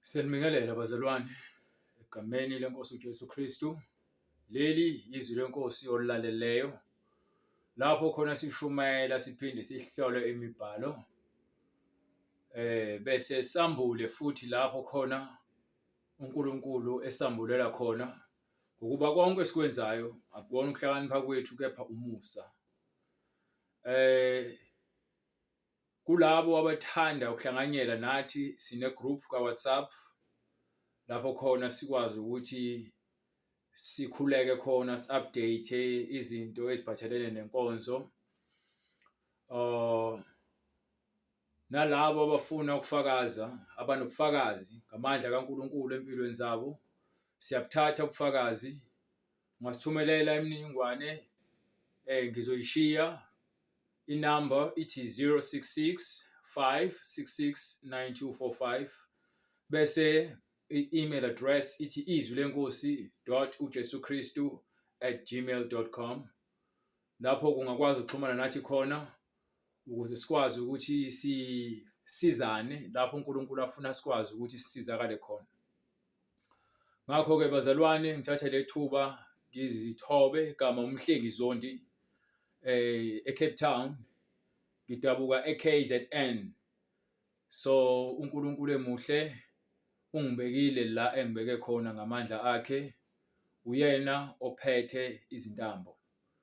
Siyanibingelela bazalwane egameni lenkosi uJesu Kristu. Leli izwi lenkosi olilaleleyo lapho khona sishumayela siphinde sihlole imibhalo bese sambule futhi lapho khona uNkulunkulu esambulela khona ukuba konke esikwenzayo akubona ukuhlakanipha kwethu kepha umusa. Kulabo abathanda ukuhlanganyela nathi sine group ka WhatsApp lapho khona sikwazi ukuthi sikhuleke khona si-update izinto eziphathelene nenkonzo. Nalabo abafuna ukufakaza abanobufakazi ngamandla kaNkulunkulu empilweni zabo, siyabuthatha ubufakazi, ungasithumelela imininingwane ngizoyishiya inamba ithi 066 566 9245 bese i-email address ithi izwilenkosi.ujesukristu@gmail.com. Lapho kungakwazi ukuxhumana nathi khona ukuze sikwazi ukuthi sisizane lapho uNkulunkulu afuna sikwazi ukuthi sisizakale khona. Ngakho-ke bazalwane, ngithatha le thuba ngizithobe igama uMhlengi Zondi eCape Town, ngidabuka eKZN. So uNkulunkulu emuhle ungibekile la engibeke khona ngamandla akhe, uyena ophethe izintambo.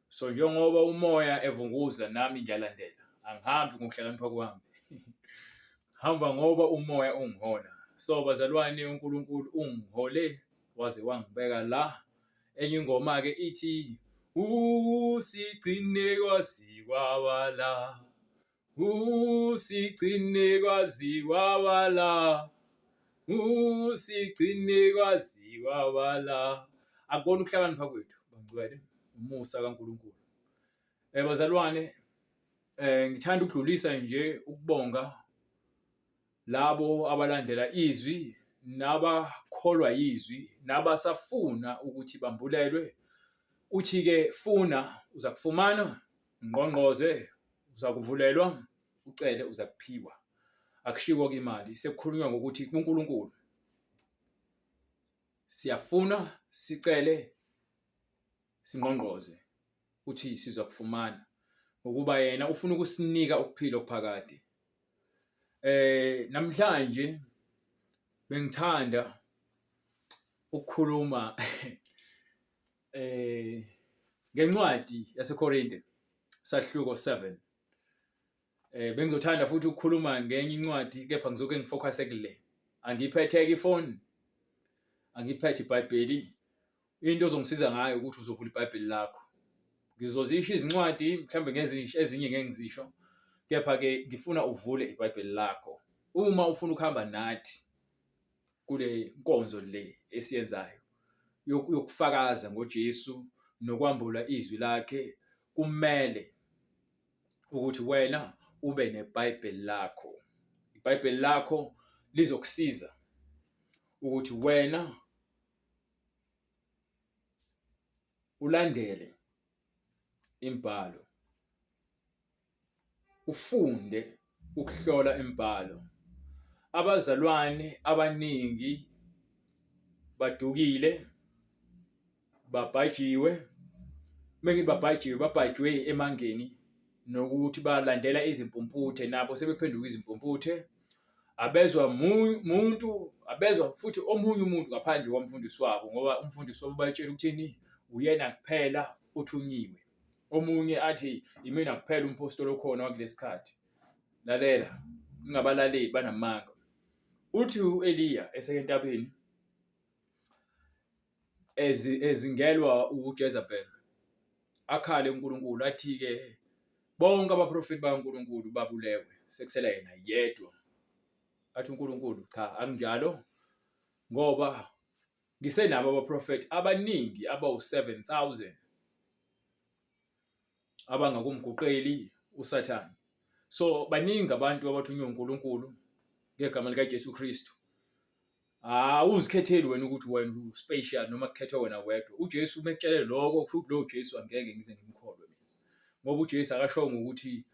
So njengoba umoya evunguza nami ngiyalandela, angihambi ngokuhlakanipha kwami hamba ngoba umoya ungihola. So bazalwane, uNkulunkulu ungihole waze wangibeka la. Enye ingoma-ke ithi usigcine kwaziwa bala, usigcine kwaziwa bala, usigcine kwaziwa bala. Akubona ukuhlakanipha kwethu bangcwele, umusa kaNkulunkulu. Bazalwane, ngithanda ukudlulisa nje ukubonga labo abalandela izwi nabakholwa izwi nabasafuna ukuthi bambulelwe. Uthi-ke funa uza kufumana, ngqongqoze uza kuvulelwa, ucele uza kuphiwa. Akushiwo imali, sekukhulunywa ngokuthi kuNkulunkulu siyafuna, sicele, singqongqoze uthi siza kufumana ngokuba yena ufuna ukusinika ukuphila okuphakade. Namhlanje bengithanda ukukhuluma ngencwadi yaseKorinte sahluko 7. Bengizothanda futhi ukukhuluma ngenye incwadi kepha ngizoke ngifocus kule. Angiphethe ifoni, angiphethe iBhayibheli. Into ozongisiza ngayo ukuthi uzovula iBhayibheli lakho. Ngizozisho izincwadi mhlambe ezinye ngeke ngizisho, kepha-ke ngifuna uvule iBhayibheli lakho. Uma ufuna ukuhamba nathi kule nkonzo le esiyenzayo yokufakaza ngoJesu nokwambula izwi lakhe, kumele ukuthi wena ube neBhayibheli lakho. IBhayibheli lakho lizokusiza ukuthi wena ulandele imibhalo, ufunde ukuhlola imibhalo. Abazalwane abaningi badukile, babhajiwe. Mengithi babhajiwe, babhajwe emangeni nokuthi balandela izimpumputhe, nabo sebephenduka izimpumputhe. Abezwa muntu, abezwa futhi omunye umuntu ngaphandle komfundisi wabo, ngoba umfundisi wabo bayitshela ukuthini, uyena kuphela uthunyiwe. Omunye athi imina kuphela umpostoli okhona wakulesikhathi. Lalela, ungabalaleli banamanga. Uthi u-Eliya esentabeni ezingelwa uJezebeli, akhale uNkulunkulu athi-ke bonke abaprofeti bakaNkulunkulu babulewe, sekusela yena yedwa. Athi uNkulunkulu cha, akunjalo, ngoba ngisenabo abaprofeti abaningi abawu-7,000 abangakumguqeli uSathane. So baningi abantu abathunywe uNkulunkulu ngegama likaJesu Kristu. Awuzikhetheli wena ukuthi wena uspecial noma kukhethwe wena wedwa. UJesu umekutshele lokho kusho ukuthi lo Jesu angeke ngize ngimkholwe mina, ngoba uJesu akashongo ukuthi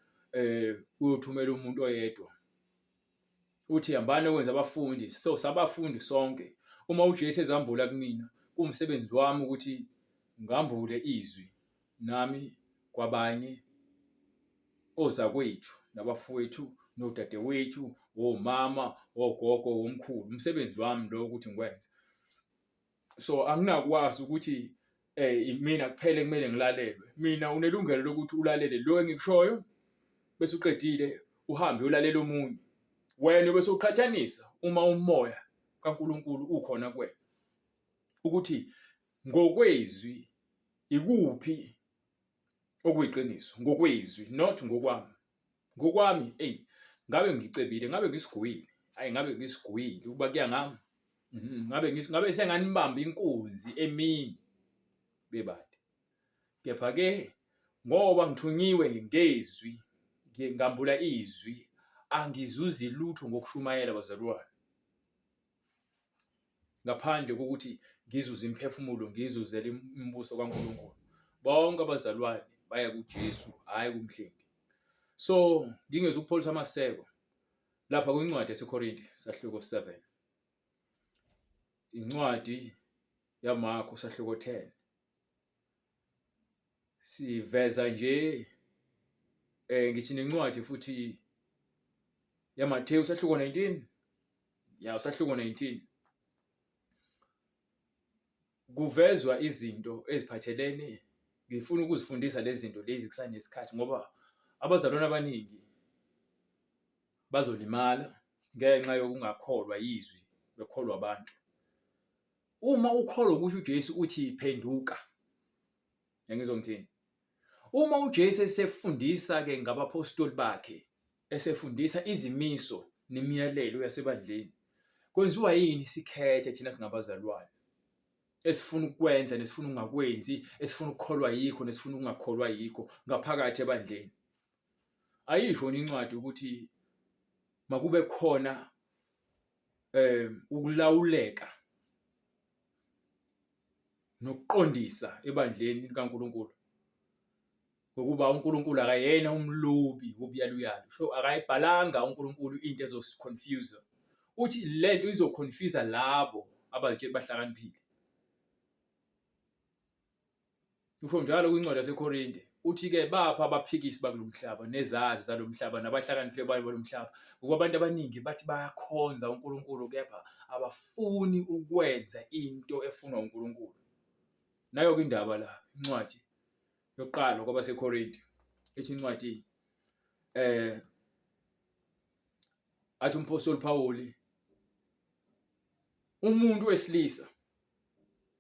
uyothumela umuntu oyedwa. uthi hambani okwenza abafundi, so sabafundi sonke. Uma uJesu ezambula kumina, kuwumsebenzi wami ukuthi ngambule izwi nami kwabanye ozakwethu nabafowethu nodadewethu, omama, ogogo, omkhulu. Umsebenzi wami lo ukuthi ngikwenze. So anginakwazi ukuthi mina kuphela kumele ngilalelwe. Mina unelungelo lokuthi ulalele lo engikushoyo bese uqedile uhambe uyolalela omunye. Wena bese uqhathanisa uma umoya kaNkuluNkulu ukhona kuwena ukuthi ngokwezwi ikuphi okuyiqiniso, ngokwezwi not ngokwami. Ngokwami ngabe ngicebile, ngabe ngisigwile, ngabe ngisigwile ukuba kuya ngami. Ngabe senganibamba inkunzi emini bebade. Kepha-ke ngoba ngithunyiwe ngezwi, ngambula izwi, angizuzi lutho ngokushumayela bazalwane, ngaphandle kokuthi ngizuze imphefumulo, ngizuzele imibuso kaNkuluNkulu. Bonke abazalwane baya kuJesu, hhayi kumhlengi. So ngingeza ukupholisa amaseko lapha kwincwadi yaseKorinte sahluko 7, incwadi yaMarku sahluko 10, siveza nje ngithi nencwadi futhi yaMathewu sahluko 19, sahluko 19, kuvezwa izinto eziphathelene. Ngifuna ukuzifundisa lezi zinto lezi kusanesikhathi, ngoba abazalwane abaningi bazolimala ngenxa yokungakholwa yizwi, bekholwa abantu. Uma ukholwa ukuthi uJesu uthi phenduka, ngizongithini? Uma uJesu esefundisa-ke ngabapostoli bakhe, esefundisa izimiso nemiyalelo yasebandleni, kwenziwa yini sikhethe thina singabazalwane esifuna ukukwenza nesifuna ungakwenzi, esifuna ukukholwa yikho nesifuna ungakholwa yikho ngaphakathi ebandleni? Ayisho incwadi ukuthi makube khona ukulawuleka nokuqondisa ebandleni kaNkuluNkulu, ngokuba uNkulunkulu akayena umlobi wobuyaluyalu. So akayibhalanga uNkulunkulu into ezosiconfuse. Uthi lento izoconfuse labo bahlakaniphile. Usho njalo kwincwadi yaseKorinte uthi-ke bapha abaphikisi bakulo mhlaba nezazi zalo mhlaba nabahlakaniphile balo mhlaba, ngoba abantu abaningi bathi bayakhonza uNkulunkulu kepha abafuni ukwenza into efunwa uNkulunkulu. Nayo-ke indaba la, incwadi yokuqala kwabaseKorinte ethi incwadi athi umpostoli Phawuli, umuntu wesilisa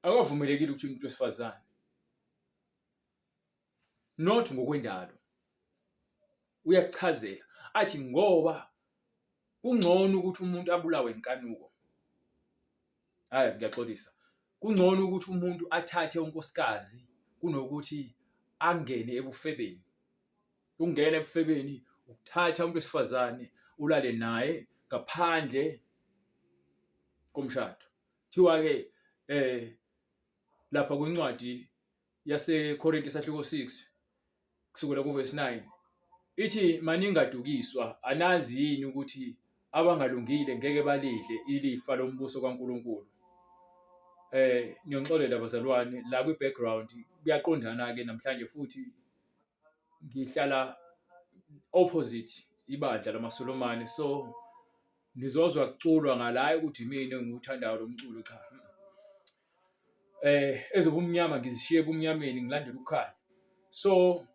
akavumelekile ukuthi umuntu wesifazane, not ngokwendalo. Uyakuchazela athi ngoba kungcono ukuthi umuntu abulawe inkanuko. Ngiyaxolisa. Kungcono ukuthi umuntu athathe unkosikazi kunokuthi angene ebufebeni. Ukungena ebufebeni ukuthatha umuntu wesifazane ulale naye ngaphandle komshado. Kuthiwa-ke lapha kwincwadi yaseKorinte sahluko 6 kusukela kuverse 9 ithi maningadukiswa, anazi yini ukuthi abangalungile ngeke balidle ilifa lombuso kaNkuluNkulu? Ngiyonixolela bazalwane la kwi-background kuyaqondana-ke namhlanje futhi ngihlala opposite ibandla lamaSulumane, so nizozwa kuculwa ngalayo ukuthi mina engiwuthandayo lo mculo. Cha, ezobumnyama ngizishiye ebumnyameni ngilandela ukukhanya. So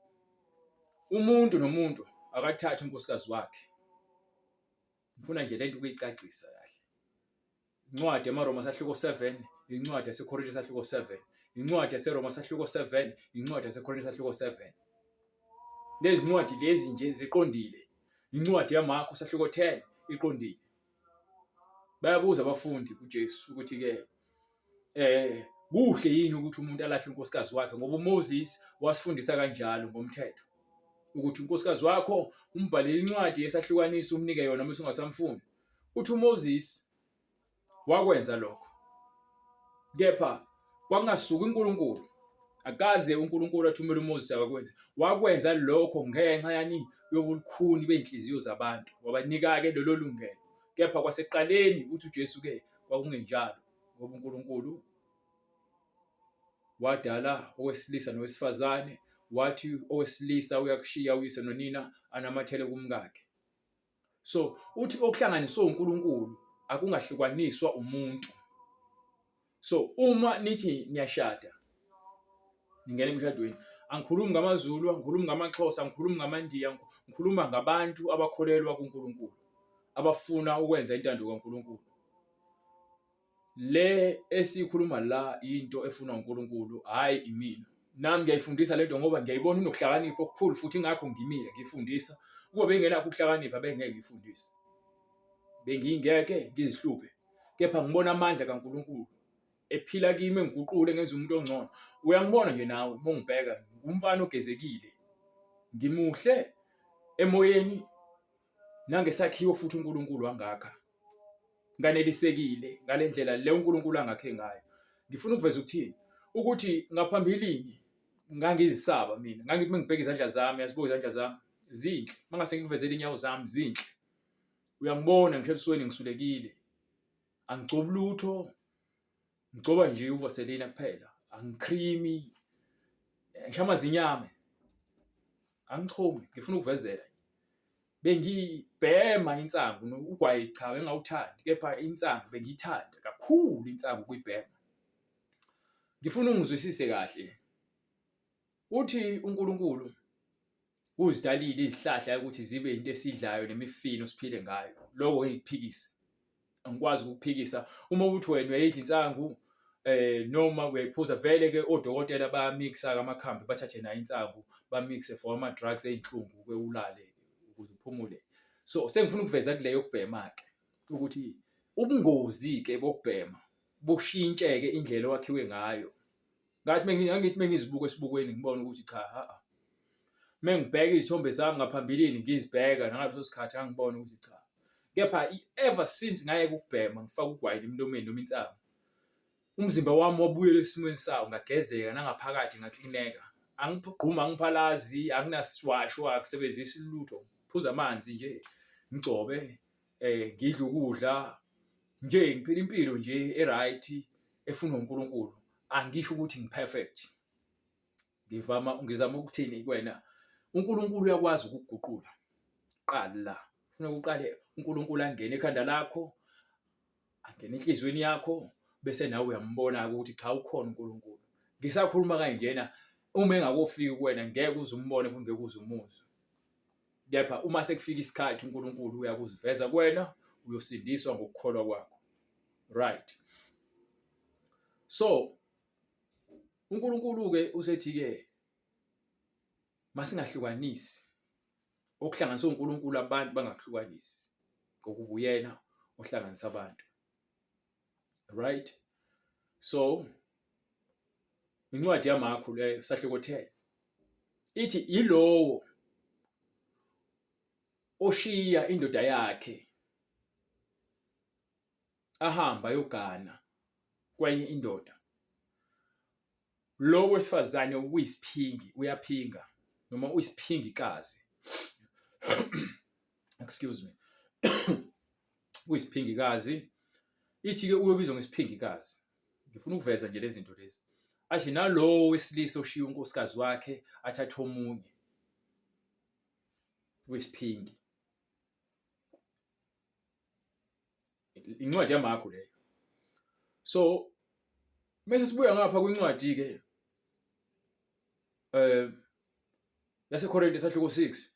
umuntu nomuntu akathathe unkosikazi wakhe. Ngifuna nje lento ukuyicacisa kahle. Incwadi yamaRoma sahluko 7, incwadi yaseKorinte sahluko 7, incwadi yaseRoma sahluko 7, incwadi yaseKorinte sahluko 7. Lezi ncwadi lezi nje ziqondile. Incwadi yaMarku sahluko 10 iqondile. Bayabuza abafundi kuJesu ukuthi-ke kuhle yini ukuthi umuntu alahle unkosikazi wakhe, ngoba uMoses wasifundisa kanjalo ngomthetho ukuthi unkosikazi wakho umbhalele incwadi yesahlukanisa umnike yona uma ungasamfuni. Uthi uMoses wakwenza lokho, kepha kwangasuka uNkulunkulu. Akaze uNkulunkulu athumele uMoses akakwenza. Wakwenza lokho ngenxa yani yobulukhuni bey'nhliziyo zabantu, wabanika-ke lelo lungelo kepha kwasekuqaleni uthi uJesu-ke kwakungenjalo, ngoba uNkulunkulu wadala owesilisa nowesifazane, wathi owesilisa uyakushiya uyise nonina anamathele kumkakhe. So uthi okuhlanganiswe uNkulunkulu akungahlukaniswa umuntu. So uma nithi niyashada ningena emshadweni, angikhulumi ngamaZulu, angikhulumi ngamaXhosa, angikhulumi ngamaNdiya, ngikhuluma ngabantu abakholelwa kuNkulunkulu, abafuna ukwenza intando kaNkulunkulu. Le esikhuluma la into efuna uNkulunkulu, hayi imina. Nami ngiyayifundisa lento ngoba ngiyayibona inokuhlakanipha okukhulu futhi ingakho ngimile ngifundisa. Ukuba bengenakho ukuhlakanipha bengeke ngifundise. Bengingeke ngizihluphe. Kepha ngibona amandla kaNkulunkulu ephila kimi engiguqule ngenza umuntu ongcono. Uyangibona nje nawe mongibheka, ngumfana ogezekile. Ngimuhle emoyeni nangesakhiwo futhi uNkulunkulu wangakha. Nganelisekile ngalendlela le uNkulunkulu angakhe ngayo. Ngifuna ukuveza ukuthini? Ukuthi ngaphambilini ngangizisaba mina. Ngangithi mengibheka izandla zami, yazibuka izandla zami zinhle. Mangase ngikuvezele inyawo zami zinhle. Uyangibona ngisho ebusweni ngisulekile. Angigcobi lutho. Ngigcoba nje uvaselina kuphela. Angicreamy. Ngisho amazinyame. Angichumi, ngifuna ukuvezela. Bengibhema insangu ugwayi cha engawuthandi, kepha insangu bengiyithanda kakhulu insangu kuyibhema. Ngifuna ungizwisise kahle. Uthi uNkulunkulu uzidalile izihlahla ukuthi zibe into esidlayo nemifino siphile ngayo. Lokho ngikuphikisa. Angikwazi ukuphikisa. Uma uthi wena uyayidla insangu noma uyayiphuza, vele ke odokotela bayamixa amakhambi bathathe nayo insangu bamixe for ama drugs einhlungu ke ulale ukuze uphumule. So sengifuna ukuveza kuleyo kubhema ke ukuthi ubungozi ke bokubhema bushintshe ke indlela owakhiwe ngayo. Ngathi mengizibuka esibukweni ngibona ukuthi cha mengibheka izithombe zami ngaphambilini ngizibheka nangaleso sikhathi angibona ukuthi cha. Kepha ever since ngaye ukubhema ngifaka ugwayi emlomeni noma insangu, umzimba wami wabuyela esimweni sawo, ngagezeka nangaphakathi ngaklineka. Angigquma angiphalazi, akunasishwashwa, akusebenzisi lutho. Phuza amanzi nje, ngigcobe, ngidle ukudla nje, ngiphila impilo nje eright efunwa uNkulunkulu. Angisho ukuthi ngiperfect. Ngizama ukuthini kuwena? uNkulunkulu uyakwazi ukukuguqula. Qala la. Ufuna uqale uNkulunkulu angene ekhanda lakho, angene enhlizweni yakho, bese nawe uyambona ukuthi cha ukhona uNkulunkulu. Ngisakhuluma kanjena uma engakofiki kuwena ngeke uzumbone futhi ngeke uzumuzwe. Kepha uma sekufika isikhathi uNkulunkulu uyakuziveza kuwena, uyosindiswa ngokukholwa kwakho. Right. So uNkulunkulu ke usethi ke masingahlukanisi. Okuhlanganiswe uNkulunkulu abantu bangahlukanisi ngokuba uyena ohlanganisa abantu. Right? So incwadi yaMakho leyo sahloko 10 ithi yilowo oshiya indoda yakhe ahamba yogana kwenye indoda. Lo wesifazane uyisiphingi, uyaphinga noma uyisiphingikazi. Excuse me. Uyisiphingikazi. Ithi ke uyobizwa ngesiphingikazi. Ngifuna ukuveza nje lezi zinto lezi. Athi nalo wesilisa oshiya unkosikazi wakhe athatha omunye wesiphingi. Incwadi yaMakho leyo. So mase sibuya ngapha kwincwadi ke yaseKorinte sahloko 6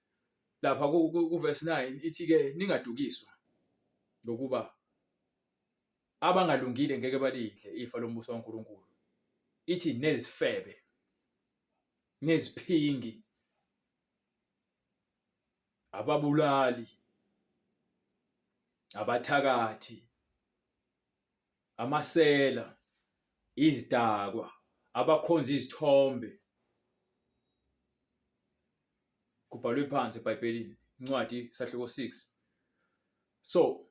lapha ku-verse 9 ithi ke ningadukiswa ngokuba abangalungile ngeke balidle ifa lombuso kaNkulunkulu. Ithi nezifebe, neziphingi, ababulali, abathakathi, amasela, izidakwa, abakhonza izithombe. Kubhalwe phansi eBhayibhelini, incwadi sahloko 6. So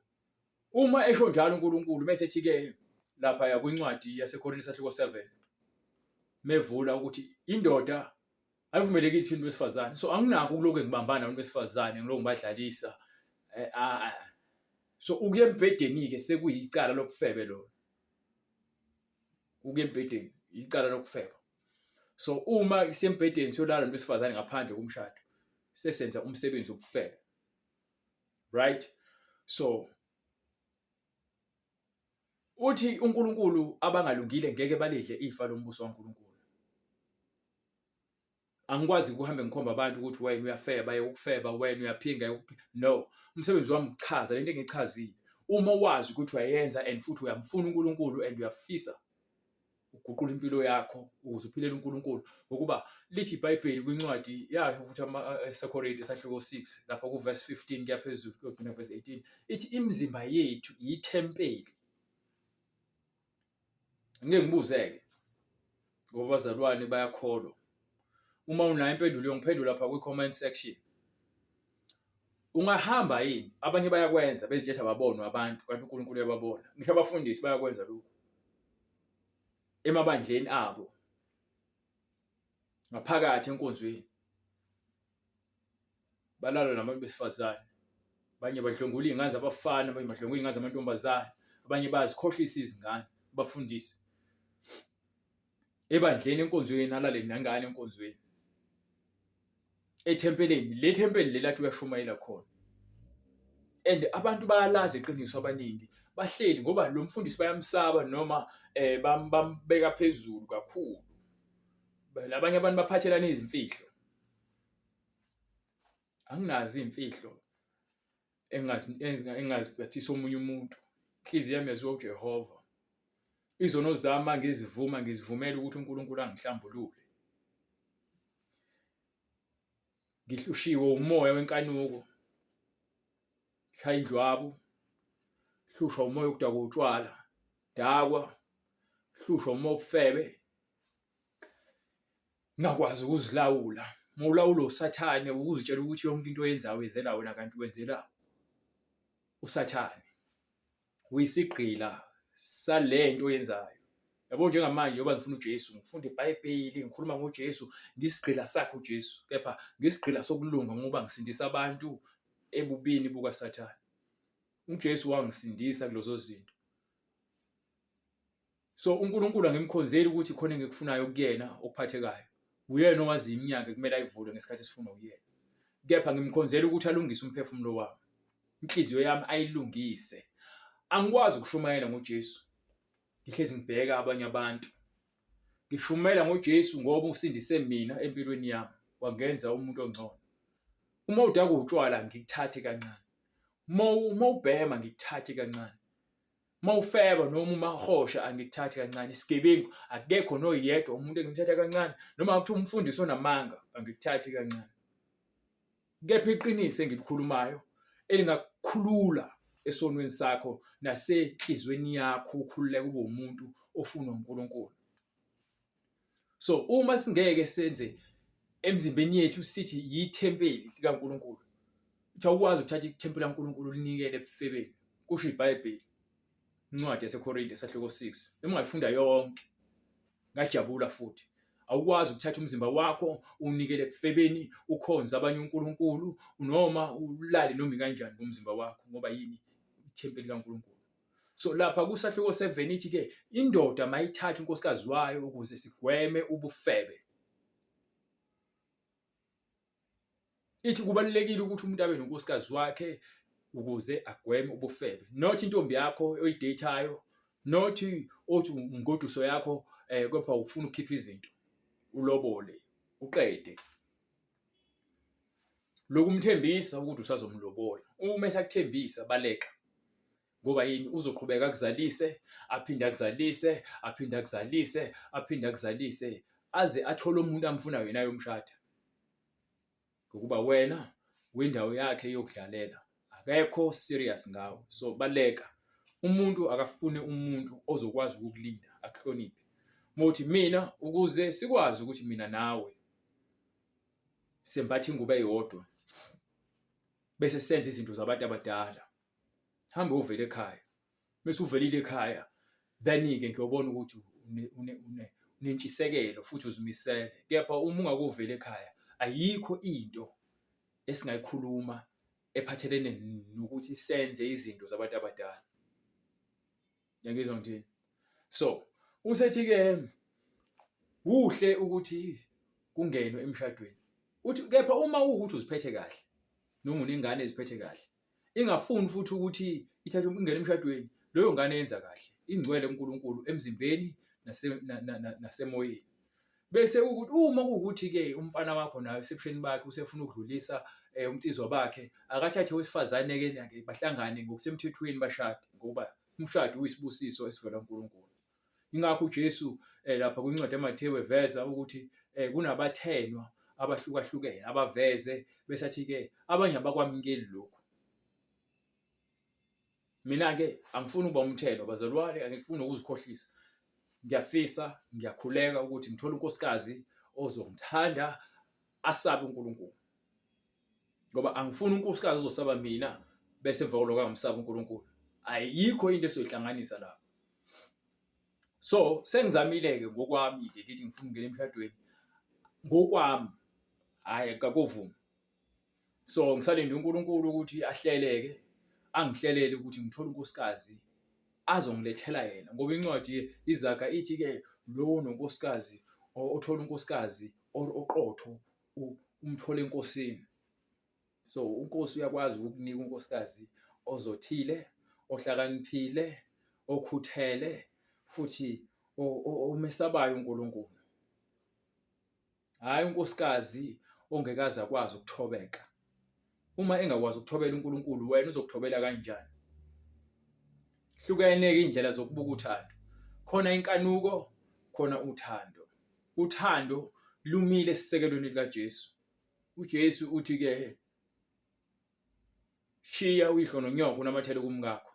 uma esho njalo uNkulunkulu bese ethi ke lapha ya kwincwadi yaseKorinte sahloko 7 mevula ukuthi indoda ayivumelekile ukuthi wesifazane. So anginako ukuloku ngibambana nabantu besifazane ngiloku ngibadlalisa. So ukuya embhedeni-ke sekuyicala lokufebe lo. Ukuya embhedeni icala lokufeba. So uma isembhedeni siyolala nomuntu wesifazane ngaphandle komshado sesenza umsebenzi wokufeba. Right? So uthi uNkulunkulu abangalungile ngeke balidle ifa lombuso kaNkulunkulu. Angikwazi ukuhambe ngikhomba abantu ukuthi wena uyafeba ukufeba wena uyaphinga no, umsebenzi wami ukuchaza lento engichazile. Uma wazi ukuthi uyayenza and futhi uyamfuna uNkulunkulu and uyafisa uguqula impilo yakho ukuze uphilele uNkulunkulu ngokuba lithi iBhayibheli kwincwadi yakhe futhi eSekorinte sahluko 6 lapha ku verse 15 kuya phezulu kugcina verse 18 ithi imizimba yethu yithempeli. Ngeke ngibuzeke ngoba bazalwane bayakholwa. Uma unayo impendulo yongiphendula lapha kwi-comment section. Ungahamba yini? Abanye bayakwenza bezijetha babonwa abantu kanti uNkulunkulu uyababona. Ngisho abafundisi bayakwenza lokho. Emabandleni abo. Ngaphakathi enkonzweni. Balala nabantu besifazane. Abanye badlwengula izingane zabafana, abanye badlwengula izingane zamantombazane, abanye bazikhohlisa izingane, abafundisi. Ebandleni enkonzweni alale nangane enkonzweni. Ethempeleni, le thempeli lelathi uyashumayela khona. And abantu bayalazi iqiniso abaningi. Bahleli ngoba lo mfundisi bayamsaba noma bambeka phezulu kakhulu. Labanye abantu baphathelana izimfihlo. Anginazi izimfihlo engazibathisa omunye umuntu. Inhliziyo yami yaziwa uJehova. Izono zami ngizivumela ukuthi uNkulunkulu angihlambulule. Ngihlushiwe umoya wenkanuko. Shaya indlwabu. Hlushwa umoya wokudakwa utshwala. Dakwa. Hlushwa umoya wobufebe. Ngakwazi ukuzilawula. Mawulawula uSathane ukuzitshela ukuthi yonke into oyenzayo wenzela wena kanti wenzela uSathane. Uyisigqila salento oyenzayo. Yabo njengamanje ngoba ngifuna uJesu, ngifunda iBhayibheli, ngikhuluma ngoJesu, ngisigqila sakhe uJesu. Kepha ngisigqila sokulunga ngoba ngisindisa abantu ebubini bukaSathane. uJesu wangisindisa kulezo zinto. So uNkulunkulu angimkhonzeli ukuthi khona engikufunayo kuyena okuphathekayo. Uyena owazi iminyaka kumele ayivule ngesikhathi esifuna uyena. Kepha ngimkhonzela ukuthi alungise umphefumulo wami. Inhliziyo yami ayilungise. Angikwazi ukushumayela ngoJesu. Ngihlezi ngibheka abanye abantu. Ngishumayela ngoJesu ngoba usindise mina empilweni yami, wangenza umuntu ongcono. Uma udaka utshwala ngikuthathe kancane. Uma ubhema ngikuthathe kancane. Uma ufeba noma umahosha angikuthathi kancane. Isigebengu akekho noyedwa umuntu engimthatha kancane noma ukuthi umfundisi onamanga angikuthathi kancane. Kepha iqiniso engilikhulumayo elingakukhulula esonweni sakho nasenhlizweni yakho ukhululeke ube umuntu ofuna uNkulunkulu. So uma singeke senze emzimbeni yethu sithi yithempeli likaNkulunkulu. Uthi awukwazi ukuthatha ithempeli laNkulunkulu ulinikele ebufebeni. Kusho iBhayibheli. Incwadi yaseKorinte sahluko 6. Noma ngayifunda yonke ngajabula futhi. Awukwazi ukuthatha umzimba wakho unikele ebufebeni, ukhonza abanye uNkulunkulu noma ulale noma kanjani ngomzimba wakho ngoba yini ithempeli kaNkulunkulu. So lapha kusahluko 7 ithi ke indoda mayithatha unkosikazi wayo ukuze sigweme ubufebe. Ithi kubalekile ukuthi umuntu abe nonkosikazi wakhe ukuze agweme ubufebe. Not intombi yakho oyidatayo, not othi ungoduso yakho kepha ufuna ukukhipha izinto. Ulobole, uqede. Lokumthembisa ukuthi usazomlobola. Uma esakuthembisa baleka. Ngoba yini uzoqhubeka akuzalise, aphinde akuzalise, aphinde akuzalise, aphinde akuzalise aze athole umuntu amfunayo yena yomshada. Ngokuba wena windawo yakhe yokudlalela. Akekho serious ngawe. So baleka. Umuntu akafune umuntu ozokwazi ukukulinda, akuhloniphe. Mothi mina ukuze sikwazi ukuthi mina nawe sembathi ingubo eyodwa. Bese senze izinto zabantu abadala. Hambe uvele ekhaya. Bese uvelile ekhaya, then-ke ngiyobona ukuthi unentshisekelo futhi uzimisele. Kepha uma ungakuvela ekhaya, ayikho into esingayikhuluma ephathelene nokuthi senze izinto zabantu abadala. Ngiyangizwa ngithini? So, usethi-ke kuhle ukuthi kungenwe emshadweni. Uthi kepha uma kuwukuthi uziphethe kahle noma unengane eziphethe kahle, ingafuni futhi ukuthi ithathe ingene emshadweni, leyo ngane yenza kahle, ingcwele kuNkulunkulu emzimbeni nasemoyeni. Bese ukuthi uma kuwukuthi-ke umfana wakho naye esebusheni bakhe usefuna ukudlulisa umnsizwa bakhe, akathathe owesifazane-ke bahlangane ngokusemthethweni bashade, ngoba umshado uyisibusiso esivela kuNkulunkulu. Yingakho uJesu lapha kwincwadi yaMathewu eveza ukuthi kunabathenwa abahlukahlukene abaveze besathi-ke abanye abakwamukeli lokhu. Mina-ke angifuni ukuba umthenwa bazalwane, angifuni ukuzikhohlisa. Ngiyafisa, ngiyakhuleka ukuthi ngithole unkosikazi ozongithanda asabe uNkulunkulu, ngoba angifuni unkosikazi ozosaba mina bese emva kwalokho angamsabi uNkulunkulu. Ayikho into esoyihlanganisa lapho. So sengizamile-ke ngokwami-ke ngithi ngifuna ukungena emshadweni ngokwami, hhayi akakuvumi. So ngisalinde uNkulunkulu ukuthi ahleleke, angihlelele ukuthi ngithole unkosikazi azongilethela yena, ngoba incwadi izaga ithi-ke lowo nonkosikazi othola unkosikazi oqotho umthole enkosini. So uNkosi uyakwazi ukukunika unkosikazi ozothile, ohlakaniphile, okhuthele futhi omesabayo uNkulunkulu. Hhayi unkosikazi ongekaze akwazi ukuthobeka. Uma engakwazi ukuthobela uNkulunkulu, wena uzokuthobela kanjani? Hlukene-ke iy'ndlela zokubuka uthando. Khona inkanuko, khona uthando. Uthando lumile esisekelweni likaJesu. UJesu uthi-ke shiya uyihlo nonyoko unamathele kumkakho,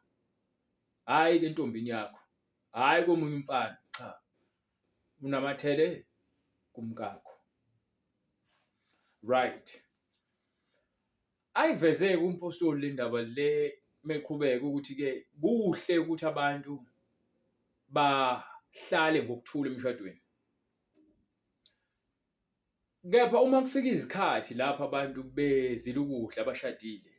hhayi-ke entombini yakho, hhayi komunye umfana, cha, unamathele kumkakho. Right. Ayiveze-ke umpostoli le ndaba le meqhubeka ukuthi-ke kuhle ukuthi abantu bahlale ngokuthula emshadweni. Kepha uma kufika izikhathi lapho abantu bezila ukudla abashadile,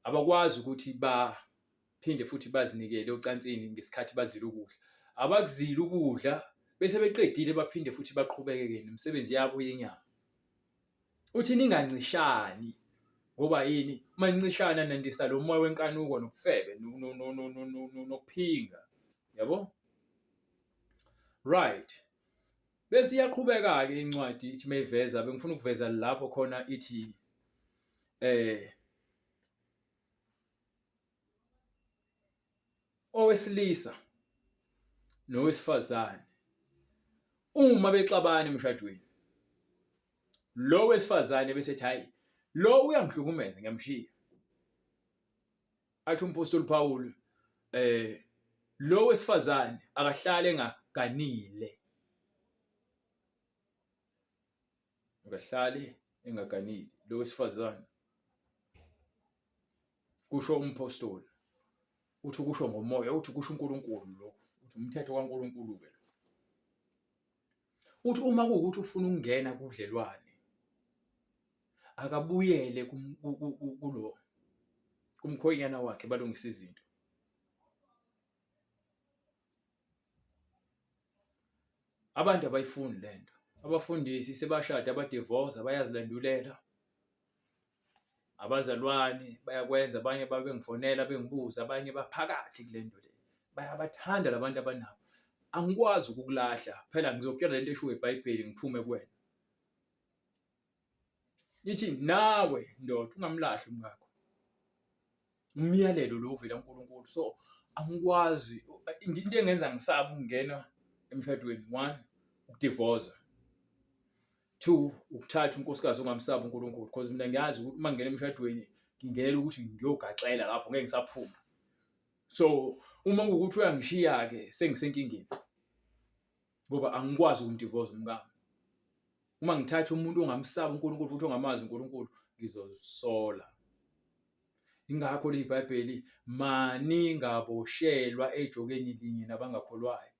abakwazi ukuthi baphinde futhi bazinikele ocansini ngesikhathi bazila ukudla. Abakuzile ukudla bese beqedile baphinde futhi baqhubeke-ke nemisebenzi yabo yenyama. Uthi ningancishani, ngoba yini? Uma nincishana nandisa lo moya wenkanuko nobufebe nokuphinga, yabo? Right. Bese iyaqhubeka-ke incwadi ithi mayiveza, bengifuna ukuveza lapho khona ithi owesilisa nowesifazane uma bexabana emshadweni, lo wesifazane bese ethi hayi lo uyangihlukumeza ngiyamshiya. Athi umpostoli Phawuli lo wesifazane akahlale engaganile, akahlale engaganile lo wesifazane. Kusho umpostoli, uthi kusho ngomoya, uthi kusho uNkulunkulu lokho, uthi umthetho kaNkulunkulu-ke lo. Uthi uma kuwukuthi ufuna ukungena kubudlelwane, akabuyele kumkhwenyana wakhe balungisa izinto. Abantu abayifuni lento. Abafundisi sebashada abadivorce bayazilandulela. Abazalwane bayakwenza, abanye babengifonela bengibuza, abanye baphakathi kule nto le. Bayabathanda labantu abanabo. Angikwazi ukukulahla, phela ngizokutshela lento eshiwo eBhayibheli ngiphume kuwena. Ithi nawe ndoda ungamlahli umkakho. Umyalelo lo uvela kuNkulunkulu. So angikwazi into engenza ngisabe ukungena emshadweni, 1, ukudivorce. 2, ukuthatha unkosikazi ongamsabi uNkulunkulu, because mina ngiyazi ukuthi uma ngingena emshadweni ngingenela ukuthi ngiyogaxela lapho ngeke ngisaphuma. So uma kuwukuthi uyangishiya-ke sengisenkingeni, ngoba angikwazi ukumdivorce umkami. Uma ngithatha umuntu ongamsabi uNkulunkulu futhi ongamazi uNkulunkulu, ngizozisola. Ingakho le iBhayibheli maningaboshelwa ejokeni linye nabangakholwayo.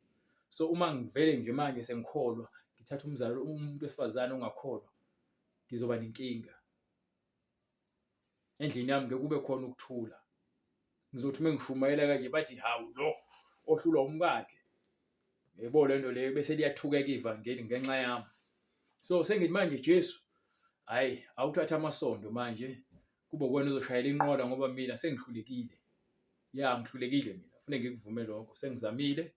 So uma ngivele nje manje sengikholwa, ngithatha umuntu wesifazane ongakholwa, ngizoba nenkinga. endlini yami ngeke kube khona ukuthula. Ngizothi mengishumayela kanje bathi hawu lo ohlulwa umkakhe. Yebo lento leyo bese liyathukeka ivangeli ngenxa yami. So sengithi manje Jesu, hhayi awuthathe amasondo manje kube uwena ozoshayela inqola ngoba mina sengihlulekile. Ya ngihlulekile mina, kufuneka ngikuvume lokho. Sengizamile,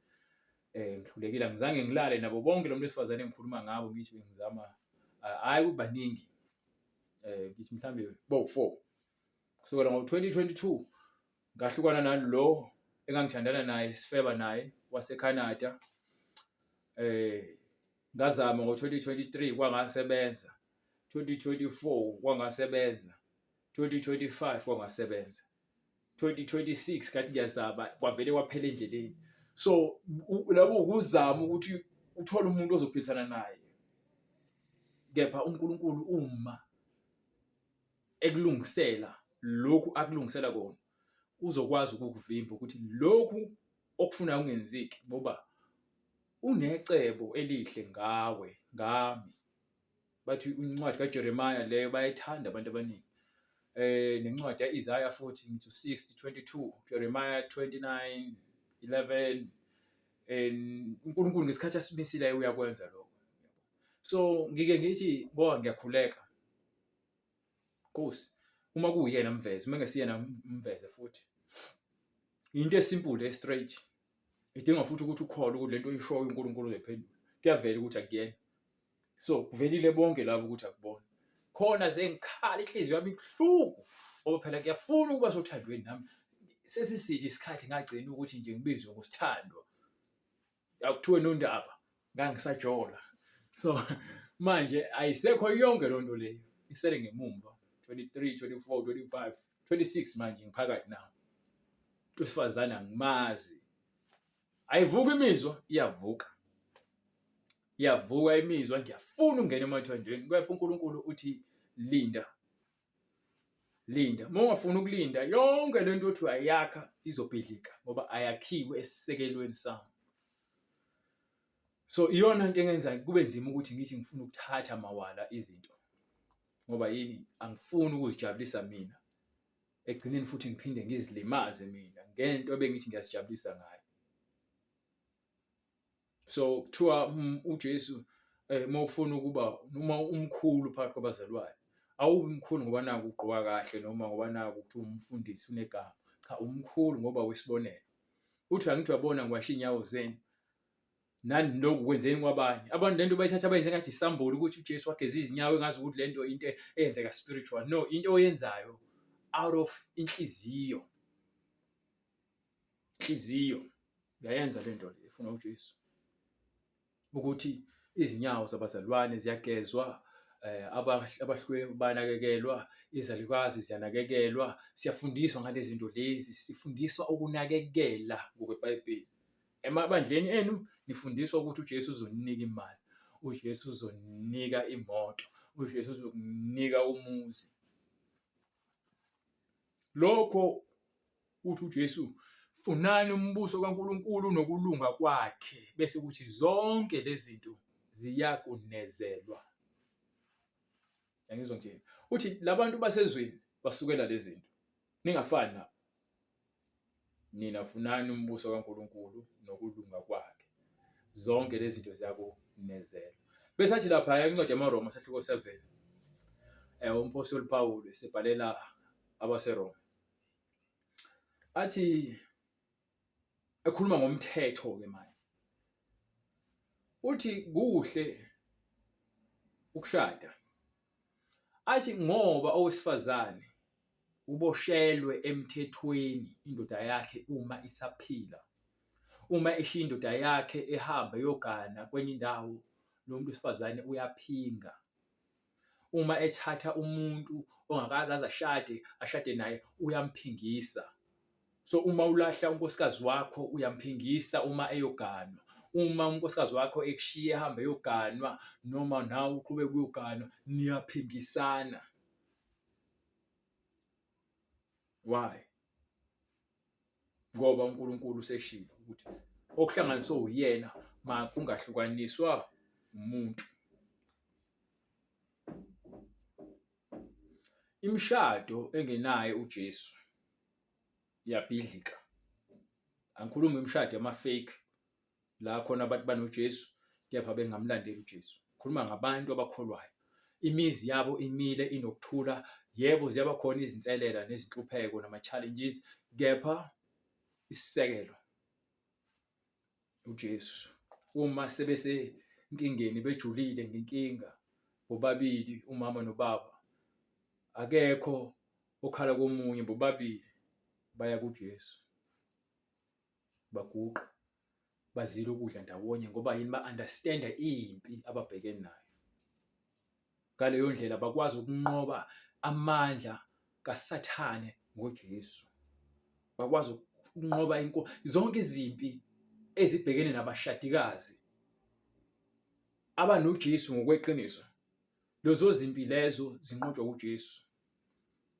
ngihlulekile angizange ngilale nabo bonke lo muntu wesifazane engikhuluma ngabo ngithi bengizama hhayi kubaningi. Ngithi mhlambe bowu-4. Kusukela ngo-2022 ngahlukana nalo engangithandana naye sifeba naye wase-Canada. Ngazama ngo-2023 kwangasebenza, 2024 kwangasebenza, 2025 kwangasebenza, 2026 ngathi ngiyazama kwavele kwaphela endleleni. So labo ukuzama ukuthi uthole umuntu ozophilisana naye, kepha uNkulunkulu uma ekulungisela lokhu akulungisela kona uzokwazi ukukuvimba ukuthi lokhu okufunayo ungenzeki ngoba unecebo elihle ngawe ngami. Bathi incwadi kaJeremiah leyo bayayithanda abantu abaningi. Nencwadi ya-Isaiah futhi ngithi 60:22, Jeremiah 29:11. uNkulunkulu ngesikhathi asimisile uyakwenza lokho. So ngike ngithi ngoba ngiyakhuleka Nkosi, uma kuyena mveze, uma ngesiyena mveze futhi. Into esimple straight. Idinga futhi ukuthi ukholwe ukuthi lento oyishoyo uNkulunkulu uzayiphendula. Kuyavela ukuthi akuyena. So kuvelile bonke labo ukuthi akubona. Khona zengikhala inhliziyo yami ibuhlungu ngoba phela ngiyafuna ukuba sothandweni nami. Sesisithi isikhathi ngagcina ukuthi nje ngibizwe ngosithandwa. Akuthiwe nondaba ngangisajola. So manje ayisekho yonke lonto leyo. Isele ngemumva 23, 24, 25, 26 manje ngiphakathi nawo. Usifazana angimazi. Ayivuka imizwa, iyavuka. Iyavuka imizwa, ngiyafuna ukungena emathandweni. Kepha uNkulunkulu uthi linda. Linda. Uma ungafuni ukulinda yonke lento othi uyayakha izobhidlika ngoba ayakhiwe esisekelweni sami. So iyona into engenza kube nzima ukuthi ngithi ngifuna ukuthatha mawala izinto. Ngoba yini angifuni ukuzijabulisa mina. Egcineni futhi ngiphinde ngizilimaze mina ngento bengithi ngiyazijabulisa ngayo. So kuthiwa uJesu uma ufuna ukuba noma umkhulu phakathi kwabazalwane, awubi mkhulu ngoba naku ugqoka kahle noma ngoba naku kuthiwa umfundisi unegama. Cha, umkhulu ngoba wesibonelo. Uthi angithi wabona ngiwasha inyawo zenu. Nani lokhu kwenzeni kwabanye. Abantu lento bayithatha bayenze ngathi isambulu ukuthi uJesu wageza izinyawo engazi ukuthi lento into eyenzeka spiritual. No, into oyenzayo out of inhliziyo. Inhliziyo uyayenza lento le efuna uJesu. Ukuthi izinyawo zabazalwane ziyagezwa, abahlwe banakekelwa, izalukazi ziyanakekelwa. Siyafundiswa ngalezi zinto lezi, sifundiswa ukunakekela ngokweBhayibheli. Emabandleni enu nifundiswa ukuthi uJesu uzoninika imali, uJesu uzonika imoto, uJesu uzokunika umuzi. Lokho uthi uJesu funani umbuso kaNkulunkulu nokulunga kwakhe bese kuthi zonke lezi zinto ziyakunezelwa. Angizwa nje. Uthi labantu basezweni basukela lezi zinto. Ningafani nabo. Nina funani umbuso kaNkulunkulu nokulunga kwakhe. Zonke lezi zinto ziyakunezelwa. Bese athi lapha encwadi yamaRoma sahluko 7. Umpostoli Paul esebhalela abaseRoma. Athi ekhuluma ngomthetho ke manje. Uthi kuhle ukushada. Athi ngoba owesifazane uboshelwe emthethweni indoda yakhe uma isaphila. Uma eshiya indoda yakhe ehamba yogana kwenye indawo, lo muntu wesifazane uyaphinga. Uma ethatha umuntu ongakaze ashade naye uyamphingisa. So uma ulahla unkosikazi wakho uyamphingisa uma eyoganwa. Uma unkosikazi wakho ekushiya ehamba yoganwa noma nawe uqhubeka uyoganwa niyaphingisana. Why? Ngoba uNkulunkulu useshilo ukuthi okuhlanganiswe uyena makungahlukaniswa umuntu. imishado engenaye uJesu iyabhidlika. Angikhulumi imishado yama-fake la khona abantu banoJesu kepha bengamlandeli uJesu. Khuluma ngabantu abakholwayo. Imizi yabo imile inokuthula. Yebo, ziyaba khona izinselela nezinhlupheko nama-challenges, kepha isisekelo uJesu. Uma sebesenkingeni bejulile ngenkinga bobabili umama nobaba, akekho okhala komunye, bobabili baya kuJesu, baguqa, bazile ukudla ndawonye ngoba yini ba-understand-a impi ababhekene nayo. Ngaleyo ndlela bakwazi ukunqoba amandla kaSathane ngoJesu. Bakwazi ukunqoba zonke izimpi ezibhekene nabashadikazi abanoJesu ngokweqiniso. Lezo zimpi lezo zinqotshwa uJesu.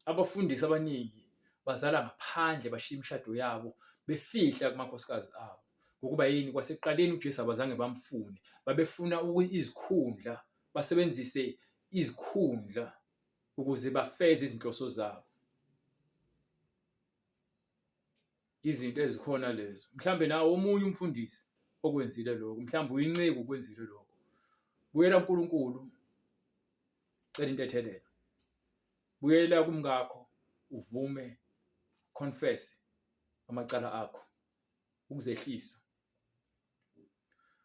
Abafundisi abaningi bazala ngaphandle, bashiya imishado yabo befihla kumakhosikazi abo. Ngokuba yini? Kwasekuqaleni uJesu abazange bamfune, babefuna izikhundla, basebenzise izikhundla ukuze bafeze izinhloso zabo. Izinto ezikhona lezo. Mhlambe nawe omunye umfundisi okwenzile lokho, mhlambe uyinceku ukwenzile lokho. Buyela kuNkulunkulu, cela into ethelela. Buyela kumngakho, uvume, confess amacala akho, ukuzehlisa.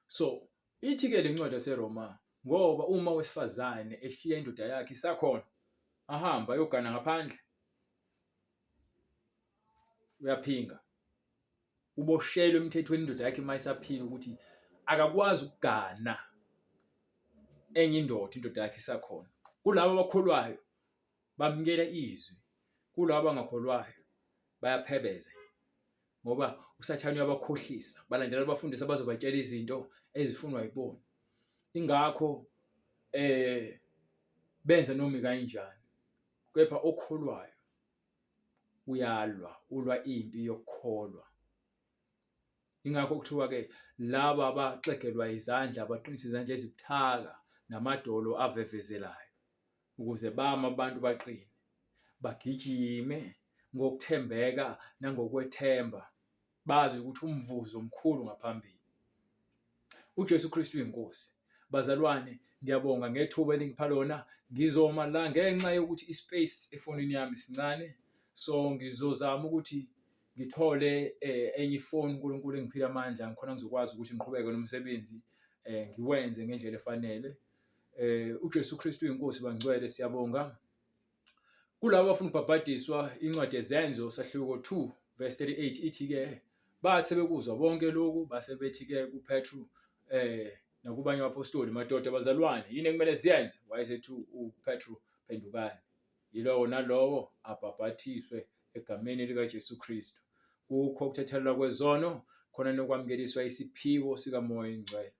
So, ithi-ke le ncwadi yaseRoma, ngoba uma wesifazane eshiya indoda yakhe isakhona, ahamba ayogana ngaphandle, uyaphinga, uboshelwe emthethweni indoda yakhe uma isaphila ukuthi akakwazi ukugana enye indoda yakhe isakhona. Kulabo abakholwayo bamukela izwi, kulabo abangakholwayo bayaphebeza ngoba uSathane uyabakhohlisa, balandela abafundisi abazobatshela izinto ezifunwa yibona. Ingakho benza noma kanjani, kepha okholwayo ulwa impi yokukholwa. Ingakho kuthiwa-ke laba abaxegelwa izandla, abaqinisa izandla ezibuthaka namadolo avevezelayo, ukuze bame abantu baqine, bagijime ngokuthembeka nangokwethemba, bazi ukuthi umvuzo omkhulu ngaphambili. uJesu Kristu uyinkosi. Bazalwane, ngiyabonga ngethuba elingipha lona. Ngizoma la ngenxa yokuthi ispace efonini yami sincane, so ngizozama ukuthi ngithole enye ifoni uNkulunkulu engiphile amandla, ngikhona ngizokwazi ukuthi ngiqhubeke nomsebenzi ngiwenze ngendlela efanele. uJesu Kristu uyinkosi, bangcwele, siyabonga. Kulabo abafuna ukubhabhadiswa, incwadi yezenzo sahluko 2 verse 38 ithi-ke base bekuzwa bonke lokhu, base bethi-ke kuPetru nakubanye abapostoli, madoda bazalwane, yini ekumele siyenze? Wayesethi uPetru, phendukani, yilowo nalowo abhabhathiswe egameni likaJesu Kristu, kukho ukuthethelelwa kwezono, khona nokwamukeliswa isiphiwo sikaMoya Oyingcwele.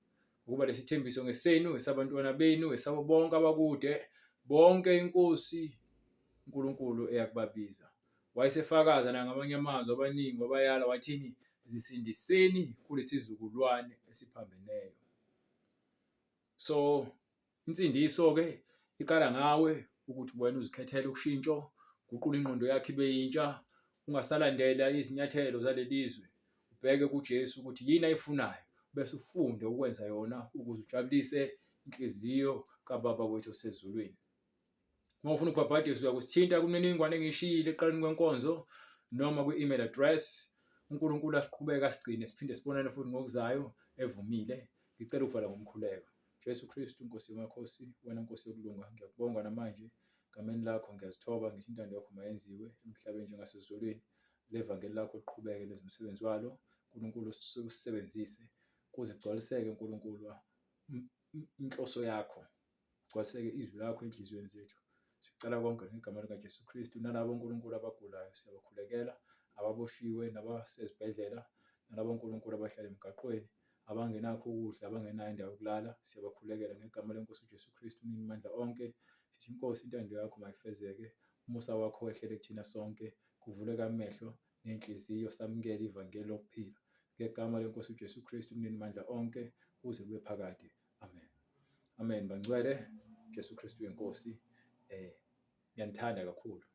Ukuba lesithembiso ngesenu, esabantwana benu, esabo bonke abakude, bonke inkosi uNkulunkulu eyakubabiza. Wayesefakaza nangabanye amazwi abaningi wabayala wathini, zisindiseni kulesizukulwane esiphambeneyo. So insindiso-ke iqala ngawe ukuthi wena uzikhethele ukushintsho, guqula ingqondo yakhe ibe yintsha, ungasalandela izinyathelo zalelizwe, ubheke kuJesu ukuthi yini ayifunayo, bese ufunde ukwenza yona ukuze ujabulise inhliziyo kaBaba wethu osezulwini. Uma ufuna ukubhabhadiswa, uyakusithinta kumininingwane engishiyile eqaleni kwenkonzo noma kwi-email address. uNkulunkulu asiqhubeke asigcine, siphinde sibonane futhi ngokuzayo evumile. Ngicela ukuvala ngomkhuleko. Jesu Kristu, Nkosi yamakhosi, wena Nkosi yokulunga, ngiyakubonga namanje egameni lakho ngiyazithoba ngithi intando yakho mayenziwe emhlabeni njengasezulwini. Levangeli lakho liqhubeke lenze umsebenzi walo. uNkulunkulu usisebenzise kuze kugcwaliseke uNkulunkulu inhloso yakho, kugcwaliseke izwi lakho enhliziyweni zethu. Sicela konke ngegama likaJesu Kristu. Nalabo uNkulunkulu abagulayo siyabakhulekela, ababoshiwe nabasezibhedlela, nalabo uNkulunkulu abahlala emgaqweni, abangenakho ukudla, abangenayo indawo yokulala, siyabakhulekela ngegama lenkosi uJesu Kristu uNinimandla onke. Sithi Nkosi, intando yakho mayifezeke, umusa wakho wehlele kuthina sonke, kuvuleke amehlo nenhliziyo, samukele ivangeli lokuphila ngegama lenkosi uJesu Kristu uNinimandla onke kuze kube phakade. Amen. Amen. Bangcwele, Jesu Kristu uyinkosi. Ngiyanithanda kakhulu.